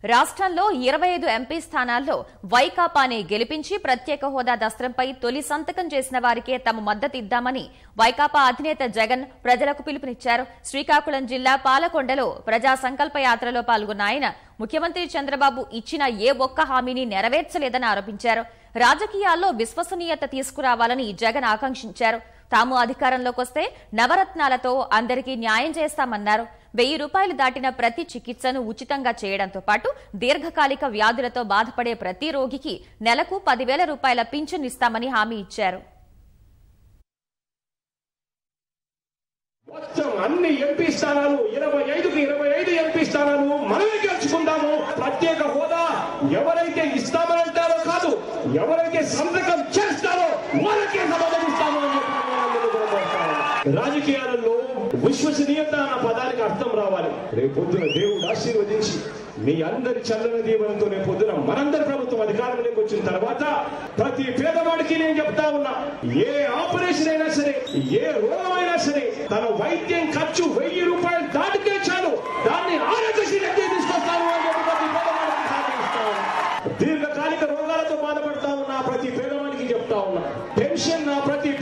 రాష్ట్రంలో 25 ఎంపీ స్థానాల్లో వైకాపానే గెలిపించి ప్రత్యేక హోదా దస్త్రంపై తొలి సంతకం చేసిన వారికే తమ మద్దతు ఇద్దామని వైకాపా అధినేత జగన్ ప్రజలకు పిలుపునిచ్చారు. శ్రీకాకుళం జిల్లా పాలకొండలో ప్రజా సంకల్ప యాత్రలో పాల్గొన్న ఆయన ముఖ్యమంత్రి చంద్రబాబు ఇచ్చిన ఏ ఒక్క హామీని నెరవేర్చలేదని ఆరోపించారు. రాజకీయాల్లో విశ్వసనీయత తీసుకురావాలని జగన్ ఆకాంక్షించారు. తాము అధికారంలోకి వస్తే నవరత్నాలతో అందరికీ న్యాయం చేస్తామన్నారు. 1000 రూపాయలు దాటిన ప్రతి చికిత్సను ఉచితంగా చేయడంతో పాటు దీర్ఘకాలిక వ్యాధులతో బాధపడే ప్రతి రోగికి నెలకు 10,000 రూపాయల పింఛన్ ఇస్తామని హామీ ఇచ్చారు. మొత్తం అన్ని ఎంపీ స్థానాలు 25కి 25 ఎంపీ స్థానాలు మనమే గెలుచుకుందాము. ప్రత్యేక హోదా ఎవరైతే ఇస్తామనంటారో కాదు, ఎవరైతే సంతకం చేస్తారో వాళ్ళకే సమాధానిస్తాము అని చెప్పి రాజకీయాలలో విశ్వసనీయత అన్న పదానికి అర్థం రావాలి. రేపు పొద్దున దేవుడు ఆశీర్వదించి మీ అందరి చల్లని దీవెనతో రేపు పొద్దున మనందరి ప్రభుత్వం అధికారంలోకి వచ్చిన తర్వాత ప్రతి పేదవాడికి నేను చెప్తా ఉన్నా, ఏ ఆపరేషన్ అయినా సరే, ఏ రోగం అయినా సరే, తన వైద్యం ఖర్చు 1000 రూపాయలు దాటితే చాలు దాన్ని ఆరోగ్యశ్రీకి తీసుకొస్తాను అని చెప్పి ప్రతి పేదవాడికి సాధిస్తాను. దీర్ఘకాలిక రోగాలతో బాధపడతా ఉన్నా ప్రతి పేదవాడికి చెప్తా ఉన్నా, పెన్షన్ ప్రతి